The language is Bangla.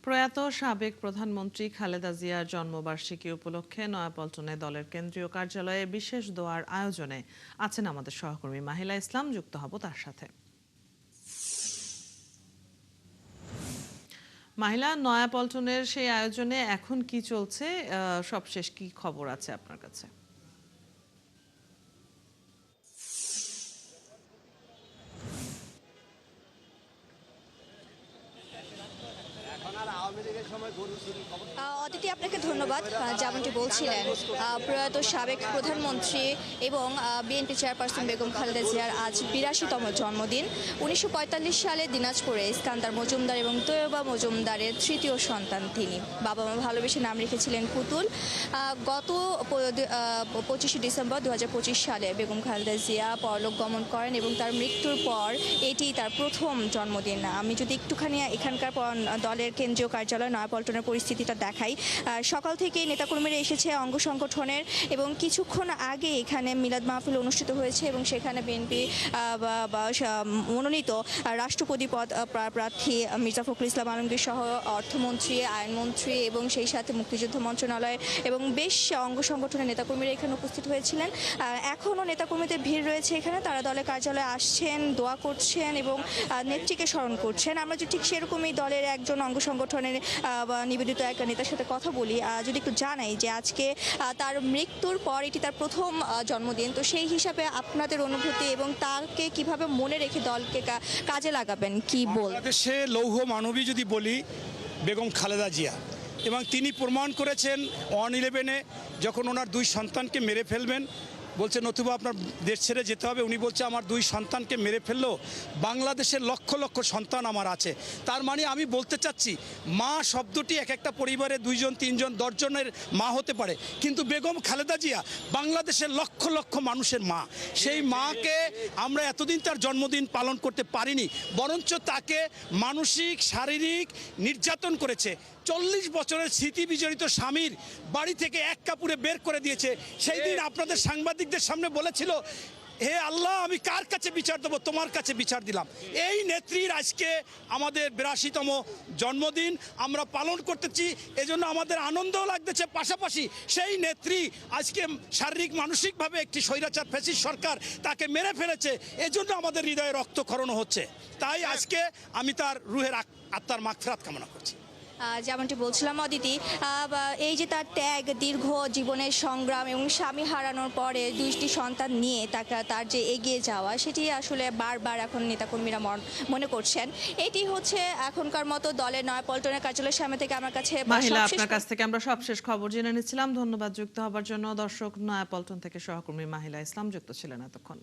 প্রয়াত সাবেক প্রধানমন্ত্রী খালেদা জিয়ার জন্মবার্ষিকী উপলক্ষে নয়াপল্টনে দলের কেন্দ্রীয় কার্যালয়ে বিশেষ দোয়ার আয়োজনে আছেন আমাদের সহকর্মী মাহিলা ইসলাম। যুক্ত হব তার সাথে। মাহিলা, নয়াপল্টনের সেই আয়োজনে এখন কি চলছে, সবশেষ কি খবর আছে আপনার কাছে? অদিতি, আপনাকে ধন্যবাদ। যেমনটি বলছিলেন, প্রয়াত সাবেক প্রধানমন্ত্রী এবং বিএনপি চেয়ারপারসন বেগম খালেদা জিয়ার আজ ৮২তম জন্মদিন। ১৯৪৫ সালে দিনাজপুরে ইস্কান্দার মজুমদার এবং তৈয়বা মজুমদারের তৃতীয় সন্তান তিনি। বাবা মা ভালোবেসে নাম রেখেছিলেন পুতুল। গত ২৫শে ডিসেম্বর ২০২৫ সালে বেগম খালেদা জিয়া পরলোক গমন করেন এবং তার মৃত্যুর পর এটি তার প্রথম জন্মদিন। আমি যদি একটুখানি এখানকার দলের কেন্দ্রীয় কার্যালয় নয়াপল্টনের পরিস্থিতিটা দেখাই, সকাল থেকে নেতাকর্মীরা এসেছে অঙ্গ সংগঠনের, এবং কিছুক্ষণ আগে এখানে মিলাদ মাহফিল অনুষ্ঠিত হয়েছে এবং সেখানে বিএনপি মনোনীত রাষ্ট্রপতি পদ প্রার্থী মির্জা ফখরুল ইসলাম আলমগীর সহ অর্থমন্ত্রী, আইনমন্ত্রী এবং সেই সাথে মুক্তিযুদ্ধ মন্ত্রণালয় এবং বেশ অঙ্গ সংগঠনের নেতাকর্মীরা এখানে উপস্থিত হয়েছিলেন। এখনও নেতাকর্মীদের ভিড় রয়েছে এখানে, তারা দলের কার্যালয়ে আসছেন, দোয়া করছেন এবং নেত্রীকে স্মরণ করছেন। আমরা যদি ঠিক সেরকমই দলের একজন অঙ্গ সংগঠনের নিবেদিত এক নেতার সাথে কথা বলি, যদি একটু জানাই যে আজকে তার মৃত্যুর পর এটি তার প্রথম জন্মদিন, তো সেই হিসাবে আপনাদের অনুভূতি এবং তাকে কিভাবে মনে রেখে দলকে কাজে লাগাবেন কি বল? বাংলাদেশে লৌহ মানবী যদি বলি বেগম খালেদা জিয়া, এবং তিনি প্রমাণ করেছেন 1/11 যখন ওনার 2 সন্তানকে মেরে ফেলবেন, বলছে নতুবা আপনার দেশ ছেড়ে যেতে হবে। উনি বলছে আমার 2 সন্তানকে মেরে ফেললো, বাংলাদেশের লক্ষ লক্ষ সন্তান আমার আছে। তার মানে আমি বলতে চাচ্ছি, মা শব্দটি এক একটা পরিবারে 2 জন 3 জন 10 জনের মা হতে পারে, কিন্তু বেগম খালেদা জিয়া বাংলাদেশের লক্ষ লক্ষ মানুষের মা। সেই মাকে আমরা এতদিন তার জন্মদিন পালন করতে পারিনি, বরঞ্চ তাকে মানসিক শারীরিক নির্যাতন করেছে। 40 বছরের স্মৃতি বিজড়িত স্বামীর বাড়ি থেকে এক কাপড়ে বের করে দিয়েছে। সেই দিন আপনাদের সাংবাদিকদের সামনে বলেছিল, হে আল্লাহ, আমি কার কাছে বিচার দেবো? তোমার কাছে বিচার দিলাম। এই নেত্রীর আজকে আমাদের ৮২তম জন্মদিন আমরা পালন করতেছি, এজন্য আমাদের আনন্দও লাগতেছে। পাশাপাশি সেই নেত্রী আজকে শারীরিক মানসিকভাবে একটি স্বৈরাচার ফ্যাসিস্ট সরকার তাকে মেরে ফেলেছে, এজন্য আমাদের হৃদয়ে রক্তক্ষরণ হচ্ছে। তাই আজকে আমি তার রুহের আত্মার মাগফিরাত কামনা করছি। যেমনটি বলছিলাম অদিতি, এই যে তার ত্যাগ, দীর্ঘ জীবনের সংগ্রাম এবং স্বামী হারানোর পরে 2টি সন্তান নিয়ে তার যে এগিয়ে যাওয়া, সেটি আসলে বারবার এখন নেতাকর্মীরা মনে করছেন। এটি হচ্ছে এখনকার মতো দলের নয়াপল্টনের কার্যালয়ের সামনে থেকে আমার কাছে মাহিলা, আপনার কাছ থেকে আমরা সবশেষ খবর জেনে নিচ্ছিলাম। ধন্যবাদ যুক্ত হবার জন্য। দর্শক, নয়াপল্টন থেকে সহকর্মী মাহিলা ইসলাম যুক্ত ছিলেন এতক্ষণ।